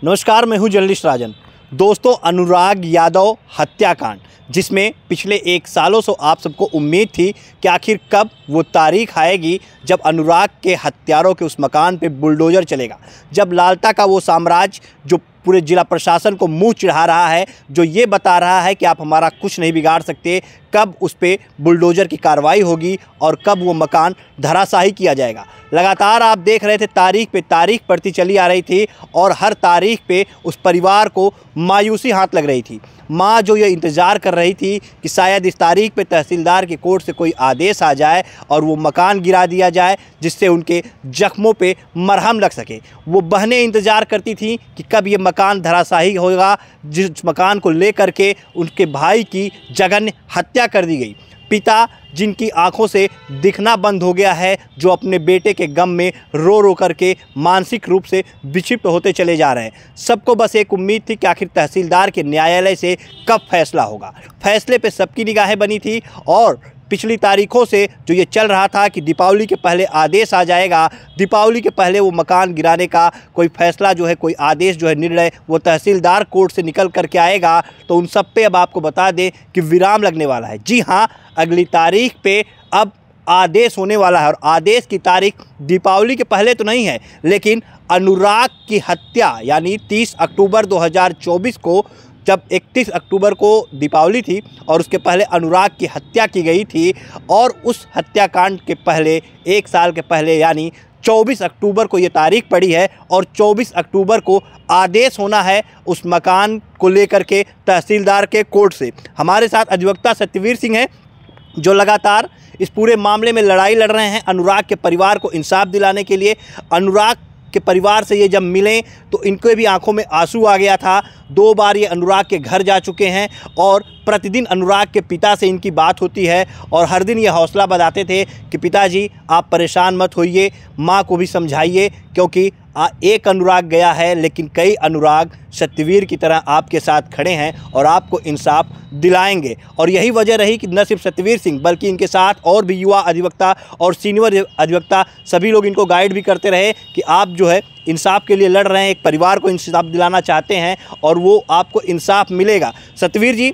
नमस्कार, मैं हूं जर्नलिस्ट राजन। दोस्तों, अनुराग यादव हत्याकांड, जिसमें पिछले 1 सालों से आप सबको उम्मीद थी कि आखिर कब वो तारीख आएगी जब अनुराग के हत्यारों के उस मकान पे बुलडोज़र चलेगा, जब लालता का वो साम्राज्य जो पूरे जिला प्रशासन को मुंह चिढ़ा रहा है, जो ये बता रहा है कि आप हमारा कुछ नहीं बिगाड़ सकते, कब उस पे बुलडोज़र की कार्रवाई होगी और कब वो मकान धराशायी किया जाएगा। लगातार आप देख रहे थे तारीख पे तारीख पड़ती चली आ रही थी और हर तारीख पे उस परिवार को मायूसी हाथ लग रही थी। माँ जो ये इंतज़ार कर रही थी कि शायद इस तारीख पे तहसीलदार की कोर्ट से कोई आदेश आ जाए और वो मकान गिरा दिया जाए, जिससे उनके जख्मों पे मरहम लग सके। वो बहनें इंतज़ार करती थीं कि कब ये मकान धराशायी होगा, जिस मकान को लेकर के उनके भाई की जघन्य हत्या कर दी गई। पिता जिनकी आंखों से दिखना बंद हो गया है, जो अपने बेटे के गम में रो रो करके मानसिक रूप से विक्षिप्त होते चले जा रहे हैं। सबको बस एक उम्मीद थी कि आखिर तहसीलदार के न्यायालय से कब फैसला होगा। फैसले पे सबकी निगाहें बनी थी और पिछली तारीखों से जो ये चल रहा था कि दीपावली के पहले आदेश आ जाएगा, दीपावली के पहले वो मकान गिराने का कोई फ़ैसला जो है, कोई आदेश जो है, निर्णय वो तहसीलदार कोर्ट से निकल कर के आएगा, तो उन सब पे अब आपको बता दें कि विराम लगने वाला है। जी हाँ, अगली तारीख पे अब आदेश होने वाला है और आदेश की तारीख दीपावली के पहले तो नहीं है, लेकिन अनुराग की हत्या यानी 30 अक्टूबर 2024 को, जब 31 अक्टूबर को दीपावली थी और उसके पहले अनुराग की हत्या की गई थी, और उस हत्याकांड के पहले 1 साल के पहले यानी 24 अक्टूबर को ये तारीख पड़ी है और 24 अक्टूबर को आदेश होना है उस मकान को लेकर के तहसीलदार के कोर्ट से। हमारे साथ अधिवक्ता सत्यवीर सिंह हैं, जो लगातार इस पूरे मामले में लड़ाई लड़ रहे हैं अनुराग के परिवार को इंसाफ दिलाने के लिए। अनुराग के परिवार से ये जब मिले तो इनके भी आंखों में आंसू आ गया था। 2 बार ये अनुराग के घर जा चुके हैं और प्रतिदिन अनुराग के पिता से इनकी बात होती है और हर दिन ये हौसला बताते थे कि पिताजी आप परेशान मत होइए, माँ को भी समझाइए, क्योंकि एक अनुराग गया है लेकिन कई अनुराग सत्यवीर की तरह आपके साथ खड़े हैं और आपको इंसाफ दिलाएंगे। और यही वजह रही कि न सिर्फ सत्यवीर सिंह बल्कि इनके साथ और भी युवा अधिवक्ता और सीनियर अधिवक्ता सभी लोग इनको गाइड भी करते रहे कि आप जो है इंसाफ के लिए लड़ रहे हैं, एक परिवार को इंसाफ दिलाना चाहते हैं और वो आपको इंसाफ मिलेगा। सत्यवीर जी,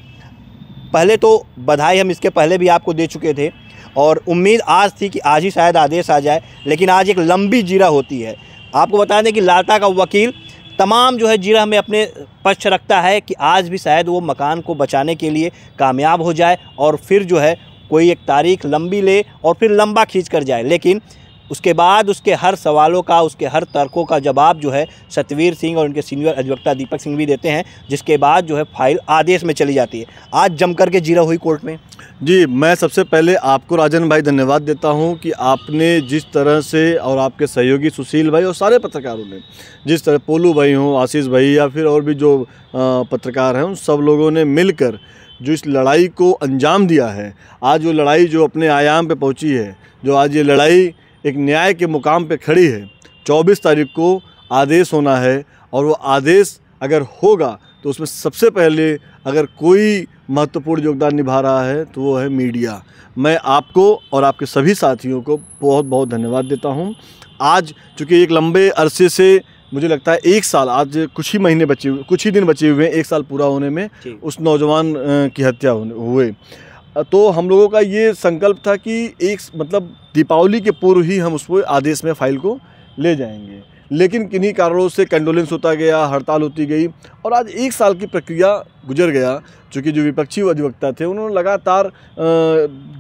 पहले तो बधाई हम इसके पहले भी आपको दे चुके थे और उम्मीद आज थी कि आज ही शायद आदेश आ जाए, लेकिन आज एक लंबी जीरा होती है। आपको बता दें कि लालता का वकील तमाम जो है जीरा में अपने पक्ष रखता है कि आज भी शायद वो मकान को बचाने के लिए कामयाब हो जाए और फिर जो है कोई एक तारीख लंबी ले और फिर लंबा खींच कर जाए। लेकिन उसके बाद उसके हर सवालों का, उसके हर तर्कों का जवाब जो है सत्यवीर सिंह और उनके सीनियर अधिवक्ता दीपक सिंह भी देते हैं, जिसके बाद जो है फाइल आदेश में चली जाती है। आज जमकर के जीरा हुई कोर्ट में। जी, मैं सबसे पहले आपको राजन भाई धन्यवाद देता हूं कि आपने जिस तरह से और आपके सहयोगी सुशील भाई और सारे पत्रकारों ने जिस तरह, पोलू भाई हों, आशीष भाई या फिर और भी जो पत्रकार हैं, उन सब लोगों ने मिलकर जो इस लड़ाई को अंजाम दिया है। आज वो लड़ाई जो अपने आयाम पे पहुंची है, जो आज ये लड़ाई एक न्याय के मुकाम पे खड़ी है। 24 तारीख को आदेश होना है और वो आदेश अगर होगा तो उसमें सबसे पहले अगर कोई महत्वपूर्ण योगदान निभा रहा है तो वो है मीडिया। मैं आपको और आपके सभी साथियों को बहुत बहुत धन्यवाद देता हूं। आज चूँकि एक लंबे अरसे से, मुझे लगता है 1 साल, आज कुछ ही दिन बचे हुए हैं 1 साल पूरा होने में उस नौजवान की हत्या हुए, तो हम लोगों का ये संकल्प था कि मतलब दीपावली के पूर्व ही हम उसको आदेश में फाइल को ले जाएंगे। लेकिन किन्हीं कारणों से कंडोलेंस होता गया, हड़ताल होती गई और आज 1 साल की प्रक्रिया गुजर गया। चूँकि जो विपक्षी अधिवक्ता थे उन्होंने लगातार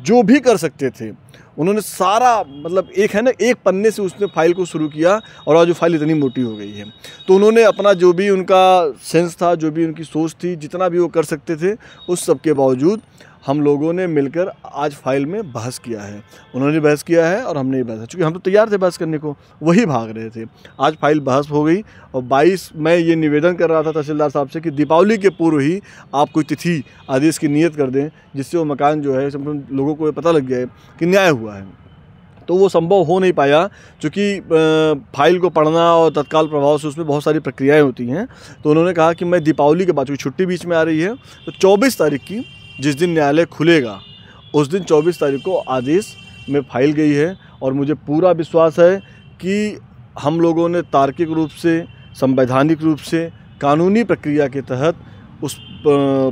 जो भी कर सकते थे उन्होंने सारा, मतलब एक है ना, एक पन्ने से उसने फाइल को शुरू किया और आज जो फाइल इतनी मोटी हो गई है। तो उन्होंने अपना जो भी उनका सेंस था, जो भी उनकी सोच थी, जितना भी वो कर सकते थे, उस सब के बावजूद हम लोगों ने मिलकर आज फाइल में बहस किया है। उन्होंने बहस किया है और हमने बहस, क्योंकि हम तो तैयार थे बहस करने को, वही भाग रहे थे। आज फाइल बहस हो गई और 22 मैं ये निवेदन कर रहा था तहसीलदार साहब से कि दीपावली के पूर्व ही आप कोई तिथि आदेश की नियत कर दें, जिससे वो मकान जो है लोगों को पता लग जाए कि न्याय हुआ है। तो वो संभव हो नहीं पाया, क्योंकि फाइल को पढ़ना और तत्काल प्रभाव से उसमें बहुत सारी प्रक्रियाएँ होती हैं। तो उन्होंने कहा कि मैं दीपावली के बाद, क्योंकि छुट्टी बीच में आ रही है, तो 24 तारीख की जिस दिन न्यायालय खुलेगा उस दिन 24 तारीख को आदेश में फाइल गई है और मुझे पूरा विश्वास है कि हम लोगों ने तार्किक रूप से संवैधानिक रूप से कानूनी प्रक्रिया के तहत उस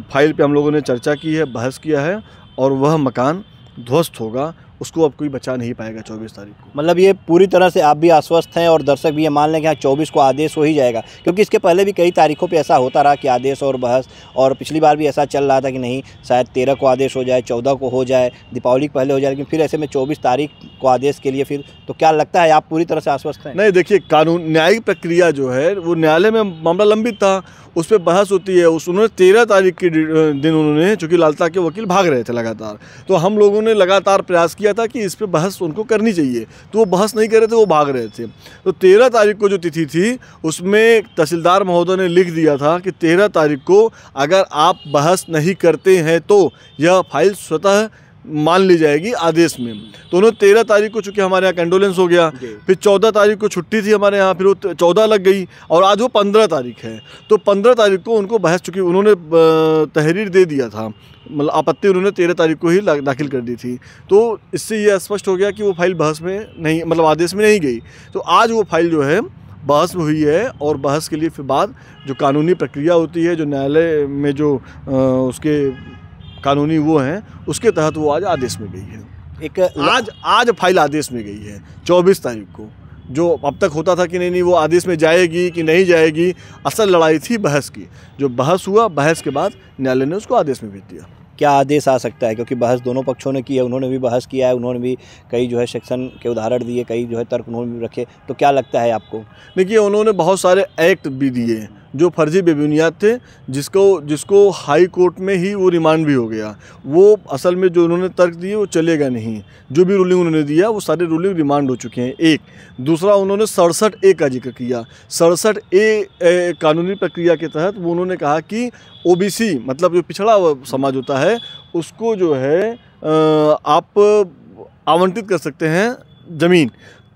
फाइल पे हम लोगों ने चर्चा की है, बहस किया है, और वह मकान ध्वस्त होगा, उसको अब कोई बचा नहीं पाएगा 24 तारीख को। मतलब ये पूरी तरह से आप भी आश्वस्त हैं और दर्शक भी ये मान लें कि हाँ 24 को आदेश हो ही जाएगा, क्योंकि इसके पहले भी कई तारीखों पे ऐसा होता रहा कि आदेश और बहस, और पिछली बार भी ऐसा चल रहा था कि नहीं शायद 13 को आदेश हो जाए, 14 को हो जाए, दीपावली के पहले हो जाए, लेकिन फिर ऐसे में 24 तारीख को आदेश के लिए फिर तो क्या लगता है आप पूरी तरह से आश्वस्त हैं? नहीं, देखिए, कानून न्यायिक प्रक्रिया जो है वो न्यायालय में मामला लंबित था, उस पर बहस होती है। उन्होंने 13 तारीख के दिन उन्होंने, चूँकि लालता के वकील भाग रहे थे लगातार, तो हम लोगों ने लगातार प्रयास किया था कि इस पर बहस उनको करनी चाहिए, तो वो बहस नहीं कर रहे थे, वो भाग रहे थे। तो 13 तारीख को जो तिथि थी उसमें तहसीलदार महोदय ने लिख दिया था कि 13 तारीख को अगर आप बहस नहीं करते हैं तो यह फाइल स्वतः मान ली जाएगी आदेश में। तो उन्होंने 13 तारीख को, चूँकि हमारे यहाँ कंडोलेंस हो गया, फिर 14 तारीख को छुट्टी थी हमारे यहाँ, फिर वो 14 लग गई, और आज वो 15 तारीख है। तो 15 तारीख को उनको बहस, चूँकि उन्होंने तहरीर दे दिया था, मतलब आपत्ति उन्होंने 13 तारीख को ही दाखिल कर दी थी, तो इससे ये स्पष्ट हो गया कि वो फाइल बहस में नहीं, मतलब आदेश में नहीं गई। तो आज वो फाइल जो है बहस में हुई है, और बहस के लिए फिर बाद जो कानूनी प्रक्रिया होती है, जो न्यायालय में जो उसके कानूनी वो हैं, उसके तहत वो आज आदेश में गई है। आज फाइल आदेश में गई है 24 तारीख को। जो अब तक होता था कि नहीं वो आदेश में जाएगी कि नहीं जाएगी, असल लड़ाई थी बहस की। जो बहस हुआ, बहस के बाद न्यायालय ने उसको आदेश में भेज दिया। क्या आदेश आ सकता है, क्योंकि बहस दोनों पक्षों ने की है, उन्होंने भी बहस किया है, उन्होंने भी कई जो है सेक्शन के उदाहरण दिए, कई जो है तर्क उन्होंने भी रखे, तो क्या लगता है आपको? देखिए, उन्होंने बहुत सारे एक्ट भी दिए जो फर्जी बेबुनियाद थे, जिसको हाई कोर्ट में ही वो रिमांड भी हो गया। वो असल में जो उन्होंने तर्क दिए वो चलेगा नहीं, जो भी रूलिंग उन्होंने दिया वो सारे रूलिंग रिमांड हो चुके हैं। एक दूसरा, उन्होंने 67A का जिक्र किया। 67A कानूनी प्रक्रिया के तहत वो उन्होंने कहा कि OBC, मतलब जो पिछड़ा समाज होता है, उसको जो है आप आवंटित कर सकते हैं ज़मीन।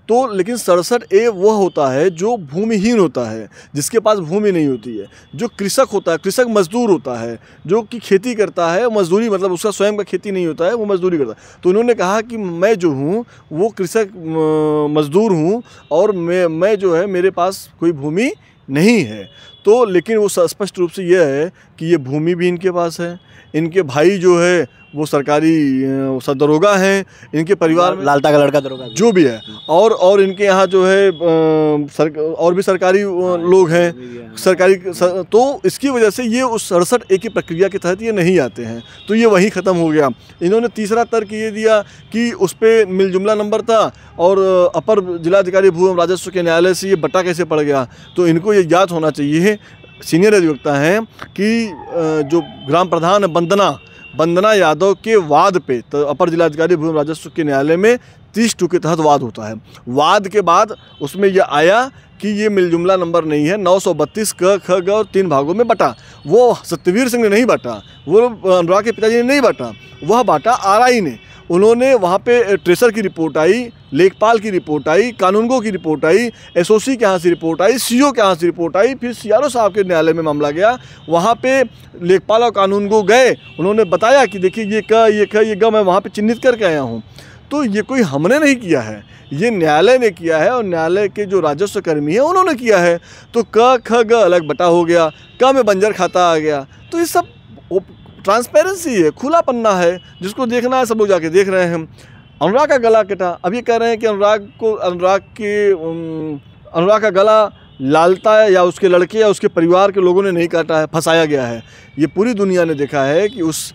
तो लेकिन 67A वह होता है जो भूमिहीन होता है, जिसके पास भूमि नहीं होती है, जो कृषक होता है, कृषक मजदूर होता है, जो कि खेती करता है, मजदूरी, मतलब उसका स्वयं का खेती नहीं होता है, वो मजदूरी करता है। तो उन्होंने कहा कि मैं जो हूँ वो कृषक मजदूर हूँ, और मैं जो है मेरे पास कोई भूमि नहीं है। तो लेकिन वो स्पष्ट रूप से यह है कि ये भूमि भी इनके पास है, इनके भाई जो है वो सरकारी दरोगा हैं, इनके परिवार में लालता का लड़का दरोगा जो भी है, और इनके यहाँ जो है और भी सरकारी लोग हैं, सरकारी तो इसकी वजह से ये उस 67A की प्रक्रिया के तहत ये नहीं आते हैं, तो ये वहीं ख़त्म हो गया। इन्होंने तीसरा तर्क ये दिया कि उस पर मिलजुमला नंबर था, और अपर जिलाधिकारी भू एवं राजस्व के न्यायालय से ये बटा कैसे पड़ गया। तो इनको ये याद होना चाहिए, सीनियर अधिवक्ता हैं, कि जो ग्राम प्रधान है वंदना यादव के वाद पे, तो अपर जिलाधिकारी भू एवं राजस्व के न्यायालय में 30(2) के तहत वाद होता है। वाद के बाद उसमें यह आया कि ये मिलजुमला नंबर नहीं है, 932 क, ख, ग और 3 भागों में बटा। वो सत्यवीर सिंह ने नहीं बांटा, वो अनुराग के पिताजी ने नहीं बांटा, वह बांटा RI ने। उन्होंने वहाँ पे ट्रेसर की रिपोर्ट आई, लेखपाल की रिपोर्ट आई, कानूनगो की रिपोर्ट आई, SOC के यहाँ से रिपोर्ट आई, CO के यहाँ से रिपोर्ट आई, फिर CRO साहब के न्यायालय में मामला गया। वहाँ पे लेखपाल और कानूनगो गए, उन्होंने बताया कि देखिए ये ग मैं वहाँ पे चिन्हित करके आया हूँ। तो ये कोई हमने नहीं किया है, ये न्यायालय ने किया है, और न्यायालय के जो राजस्व कर्मी है उन्होंने किया है। तो क, ख, ग अलग बटा हो गया, क में बंजर खाता आ गया। तो ये सब ट्रांसपेरेंसी है, खुला पन्ना है, जिसको देखना है सब लोग जाके देख रहे हैं। अनुराग का गला कटा, अब ये कह रहे हैं कि अनुराग का गला लालता है या उसके लड़के या उसके परिवार के लोगों ने नहीं काटा है, फंसाया गया है। ये पूरी दुनिया ने देखा है कि उस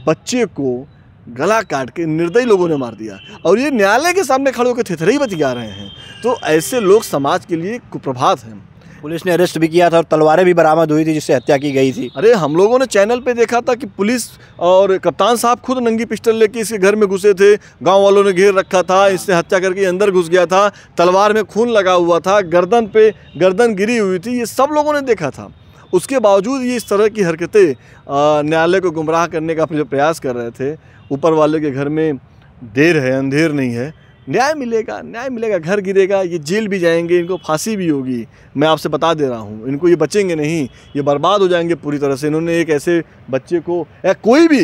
बच्चे को गला काट के निर्दयी लोगों ने मार दिया, और ये न्यायालय के सामने खड़े होकर थेथरे बतिया रहे हैं। तो ऐसे लोग समाज के लिए कुप्रभात हैं। पुलिस ने अरेस्ट भी किया था, और तलवारें भी बरामद हुई थी जिससे हत्या की गई थी। अरे हम लोगों ने चैनल पे देखा था कि पुलिस और कप्तान साहब खुद नंगी पिस्टल लेके इसके घर में घुसे थे, गांव वालों ने घेर रखा था, इससे हत्या करके अंदर घुस गया था, तलवार में खून लगा हुआ था, गर्दन पे गर्दन गिरी हुई थी, ये सब लोगों ने देखा था। उसके बावजूद ये इस तरह की हरकतें न्यायालय को गुमराह करने का जो प्रयास कर रहे थे। ऊपर वाले के घर में देर है, अंधेर नहीं है, न्याय मिलेगा, न्याय मिलेगा, घर गिरेगा, ये जेल भी जाएंगे, इनको फांसी भी होगी। मैं आपसे बता दे रहा हूँ, इनको ये बचेंगे नहीं, ये बर्बाद हो जाएंगे पूरी तरह से। इन्होंने एक ऐसे बच्चे को, या कोई भी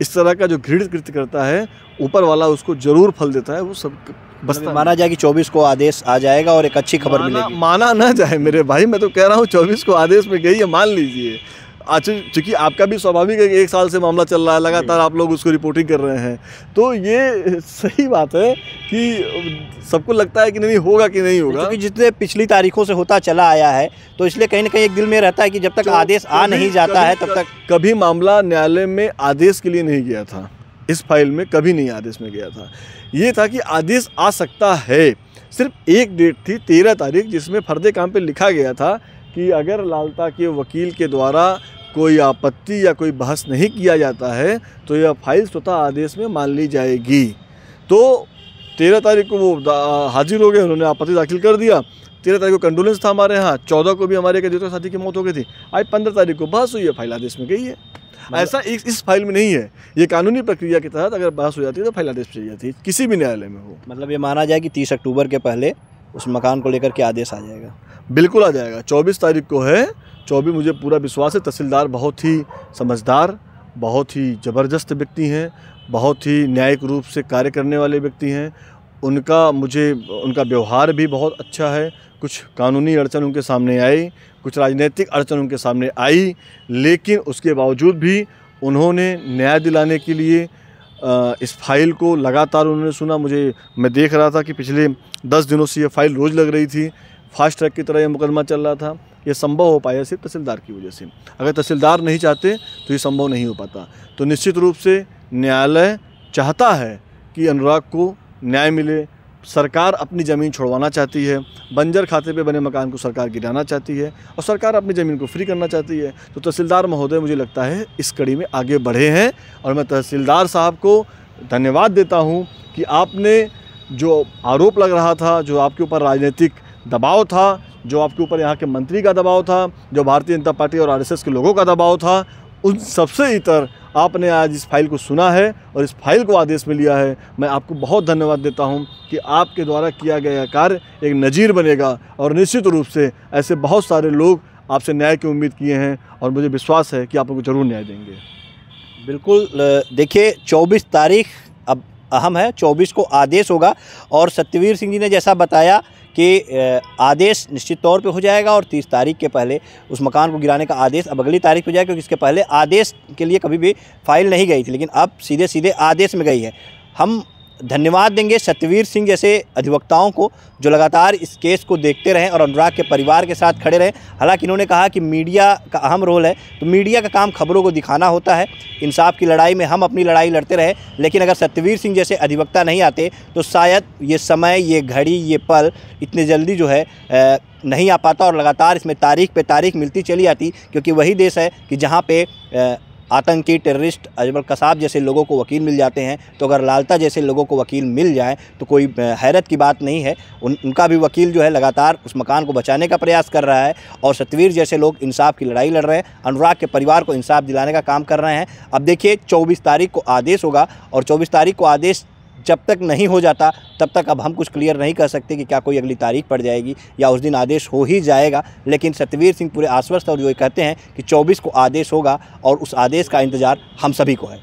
इस तरह का जो घृणित कृत्य करता है, ऊपर वाला उसको ज़रूर फल देता है, वो सब बसता माना जाए कि 24 को आदेश आ जाएगा और एक अच्छी खबर मिलेगी। माना ना जाए मेरे भाई, मैं तो कह रहा हूँ 24 को आदेश में गई है, मान लीजिए। अच्छा, चूँकि आपका भी स्वाभाविक है कि 1 साल से मामला चल रहा है, लगातार आप लोग उसको रिपोर्टिंग कर रहे हैं, तो ये सही बात है कि सबको लगता है कि नहीं होगा कि नहीं होगा, क्योंकि जितने पिछली तारीखों से होता चला आया है, तो इसलिए कहीं ना कहीं एक दिल में रहता है कि जब तक आदेश आ नहीं जाता है तब तक। कभी मामला न्यायालय में आदेश के लिए नहीं गया था, इस फाइल में कभी नहीं आदेश में गया था। ये था कि आदेश आ सकता है, सिर्फ एक डेट थी 13 तारीख, जिसमें फर्दे काम पे लिखा गया था कि अगर लालता के वकील के द्वारा कोई आपत्ति या कोई बहस नहीं किया जाता है तो यह फाइल स्वतः आदेश में मान ली जाएगी। तो 13 तारीख को वो हाजिर हो गए, उन्होंने आपत्ति दाखिल कर दिया। 13 तारीख को कंडोलेंस था हमारे यहाँ, 14 को भी हमारे एक द्वितीय साथी की मौत हो गई थी। आज 15 तारीख को बहस हुई है, फाइल आदेश में गई है। ऐसा इस फाइल में नहीं है, ये कानूनी प्रक्रिया के तहत अगर बहस हो जाती है तो फाइल आदेश चाहिए जाती है, किसी भी न्यायालय में हो। मतलब ये माना जाए कि 30 अक्टूबर के पहले उस मकान को लेकर के आदेश आ जाएगा। बिल्कुल आ जाएगा। 24 तारीख को है, 24 मुझे पूरा विश्वास है। तहसीलदार बहुत ही समझदार, बहुत ही ज़बरदस्त व्यक्ति हैं, बहुत ही न्यायिक रूप से कार्य करने वाले व्यक्ति हैं। उनका व्यवहार भी बहुत अच्छा है। कुछ कानूनी अड़चन उनके सामने आई, कुछ राजनीतिक अड़चन उनके सामने आई, लेकिन उसके बावजूद भी उन्होंने न्याय दिलाने के लिए इस फाइल को लगातार उन्होंने सुना। मैं देख रहा था कि पिछले 10 दिनों से ये फाइल रोज़ लग रही थी, फास्ट ट्रैक की तरह ये मुकदमा चल रहा था। ये संभव हो पाया सिर्फ तहसीलदार की वजह से। अगर तहसीलदार नहीं चाहते तो ये संभव नहीं हो पाता। तो निश्चित रूप से न्यायालय चाहता है कि अनुराग को न्याय मिले। सरकार अपनी ज़मीन छुड़वाना चाहती है, बंजर खाते पे बने मकान को सरकार गिराना चाहती है और सरकार अपनी ज़मीन को फ्री करना चाहती है। तो तहसीलदार महोदय मुझे लगता है इस कड़ी में आगे बढ़े हैं और मैं तहसीलदार साहब को धन्यवाद देता हूँ कि आपने जो आरोप लग रहा था, जो आपके ऊपर राजनीतिक दबाव था, जो आपके ऊपर यहाँ के मंत्री का दबाव था, जो भारतीय जनता पार्टी और आरएसएस के लोगों का दबाव था, उन सबसे इतर आपने आज इस फाइल को सुना है और इस फाइल को आदेश में लिया है। मैं आपको बहुत धन्यवाद देता हूं कि आपके द्वारा किया गया कार्य एक नज़ीर बनेगा और निश्चित रूप से ऐसे बहुत सारे लोग आपसे न्याय की उम्मीद किए हैं और मुझे विश्वास है कि आप उनको ज़रूर न्याय देंगे। बिल्कुल। देखिए 24 तारीख अब अहम है, 24 को आदेश होगा और सत्यवीर सिंह जी ने जैसा बताया कि आदेश निश्चित तौर पे हो जाएगा और 30 तारीख के पहले उस मकान को गिराने का आदेश अब अगली तारीख हो जाएगा, क्योंकि इसके पहले आदेश के लिए कभी भी फाइल नहीं गई थी, लेकिन अब सीधे सीधे आदेश में गई है। हम धन्यवाद देंगे सत्यवीर सिंह जैसे अधिवक्ताओं को जो लगातार इस केस को देखते रहें और अनुराग के परिवार के साथ खड़े रहें। हालांकि इन्होंने कहा कि मीडिया का अहम रोल है, तो मीडिया का काम खबरों को दिखाना होता है। इंसाफ की लड़ाई में हम अपनी लड़ाई लड़ते रहे, लेकिन अगर सत्यवीर सिंह जैसे अधिवक्ता नहीं आते तो शायद ये समय, ये घड़ी, ये पल इतने जल्दी जो है नहीं आ पाता और लगातार इसमें तारीख पे तारीख मिलती चली आती, क्योंकि वही देश है कि जहाँ पे आतंकी, टेररिस्ट, अजमल कसाब जैसे लोगों को वकील मिल जाते हैं। तो अगर लालता जैसे लोगों को वकील मिल जाए तो कोई हैरत की बात नहीं है। उनका भी वकील जो है लगातार उस मकान को बचाने का प्रयास कर रहा है और सत्यवीर जैसे लोग इंसाफ की लड़ाई लड़ रहे हैं, अनुराग के परिवार को इंसाफ दिलाने का काम कर रहे हैं। अब देखिए 24 तारीख को आदेश होगा और 24 तारीख को आदेश जब तक नहीं हो जाता तब तक अब हम कुछ क्लियर नहीं कर सकते कि क्या कोई अगली तारीख पड़ जाएगी या उस दिन आदेश हो ही जाएगा। लेकिन सत्यवीर सिंह पूरे आश्वस्त और जो कहते हैं कि 24 को आदेश होगा और उस आदेश का इंतज़ार हम सभी को है।